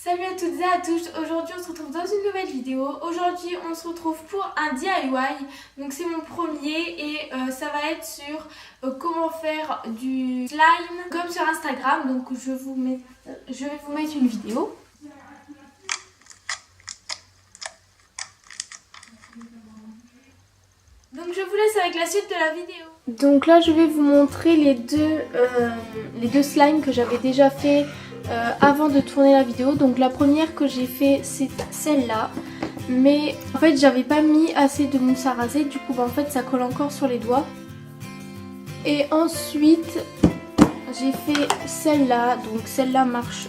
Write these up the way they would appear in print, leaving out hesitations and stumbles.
Salut à toutes et à tous, aujourd'hui on se retrouve dans une nouvelle vidéo. Aujourd'hui on se retrouve pour un DIY, donc c'est mon premier et ça va être sur comment faire du slime comme sur Instagram. Donc je vais vous mettre une vidéo. Donc je vous laisse avec la suite de la vidéo. Donc là je vais vous montrer les deux slimes que j'avais déjà fait avant de tourner la vidéo. Donc la première que j'ai fait c'est celle-là, mais en fait j'avais pas mis assez de mousse à raser, du coup en fait ça colle encore sur les doigts. Et ensuite j'ai fait celle-là, donc celle-là marche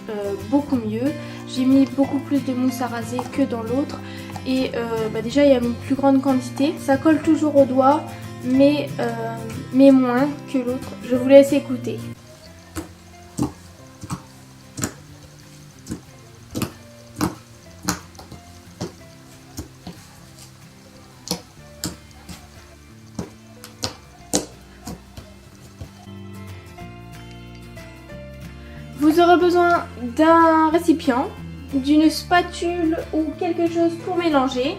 beaucoup mieux. J'ai mis beaucoup plus de mousse à raser que dans l'autre. Et déjà il y a une plus grande quantité. Ça colle toujours aux doigts, mais moins que l'autre. Je vous laisse écouter. Vous aurez besoin d'un récipient, d'une spatule ou quelque chose pour mélanger,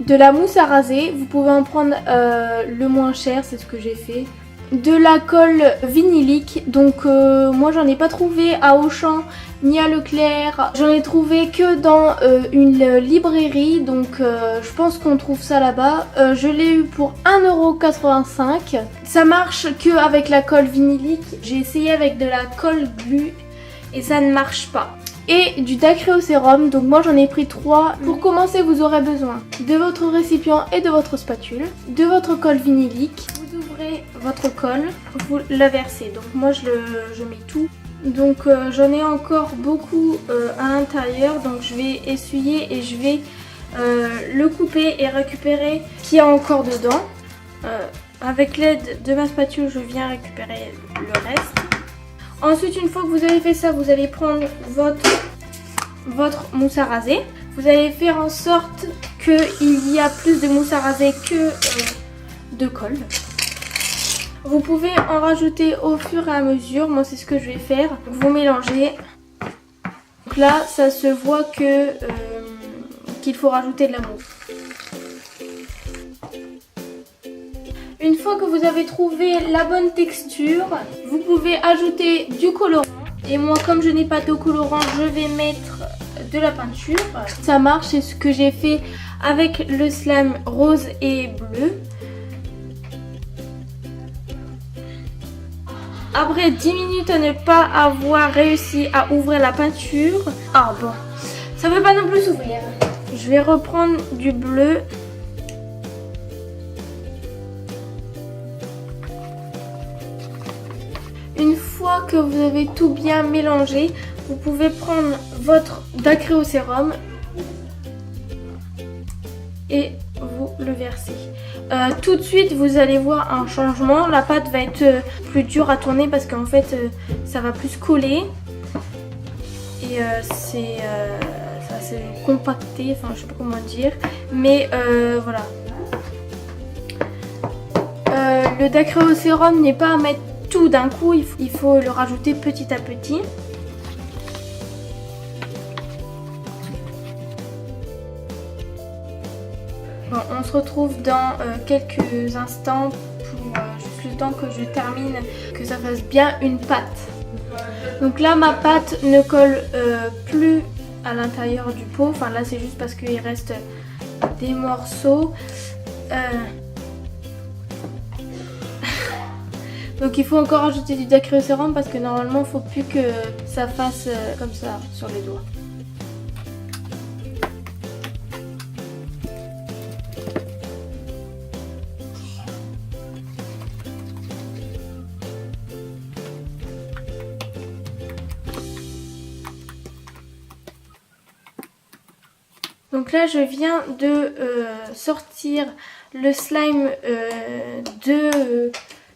de la mousse à raser, vous pouvez en prendre le moins cher, c'est ce que j'ai fait, de la colle vinylique, donc moi j'en ai pas trouvé à Auchan ni à Leclerc, j'en ai trouvé que dans une librairie, donc je pense qu'on trouve ça là-bas. Je l'ai eu pour 1,85 €. Ça marche que avec la colle vinylique, j'ai essayé avec de la colle glue et ça ne marche pas. Et du dacryocérum, donc moi j'en ai pris 3. Pour commencer vous aurez besoin de votre récipient et de votre spatule, de votre colle vinylique. Vous ouvrez votre colle, vous la versez, donc moi je mets tout. Donc j'en ai encore beaucoup à l'intérieur, donc je vais essuyer et je vais le couper et récupérer ce qu'il y a encore dedans. Avec l'aide de ma spatule je viens récupérer le reste. Ensuite, une fois que vous avez fait ça, vous allez prendre votre mousse à raser. Vous allez faire en sorte qu'il y a plus de mousse à raser que de colle. Vous pouvez en rajouter au fur et à mesure. Moi, c'est ce que je vais faire. Vous mélangez. Donc là, ça se voit qu'il faut rajouter de la mousse. Une fois que vous avez trouvé la bonne texture, vous pouvez ajouter du colorant. Et moi, comme je n'ai pas de colorant, je vais mettre de la peinture. Ça marche, c'est ce que j'ai fait avec le slime rose et bleu. Après 10 minutes à ne pas avoir réussi à ouvrir la peinture. Ah bon, ça ne veut pas non plus s'ouvrir. Je vais reprendre du bleu. Une fois que vous avez tout bien mélangé, vous pouvez prendre votre dacryocérum et vous le versez. Tout de suite, vous allez voir un changement. La pâte va être plus dure à tourner parce qu'en fait, ça va plus coller. Et c'est compacté, enfin je sais pas comment dire. Mais voilà. Le dacryocérum n'est pas à mettre tout d'un coup, il faut le rajouter petit à petit. Bon, on se retrouve dans quelques instants pour juste le temps que je termine, que ça fasse bien une pâte. Donc là ma pâte ne colle plus à l'intérieur du pot, enfin là c'est juste parce qu'il reste des morceaux. Donc il faut encore ajouter du dacryocérum parce que normalement il ne faut plus que ça fasse comme ça sur les doigts. Donc là je viens de sortir le slime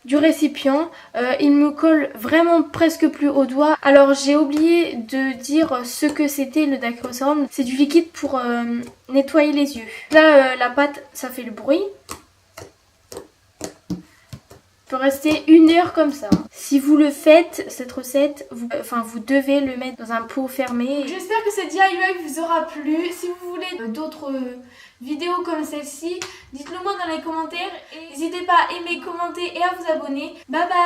du récipient. Il me colle vraiment presque plus au doigt. Alors j'ai oublié de dire ce que c'était le dacryocérum. C'est du liquide pour nettoyer les yeux. Là la pâte ça fait le bruit. peux rester 1 heure comme ça. Si vous le faites, cette recette, vous devez le mettre dans un pot fermé. J'espère que ce DIY vous aura plu. Si vous voulez d'autres vidéos comme celle-ci, dites-le moi dans les commentaires. Et n'hésitez pas à aimer, commenter et à vous abonner. Bye bye!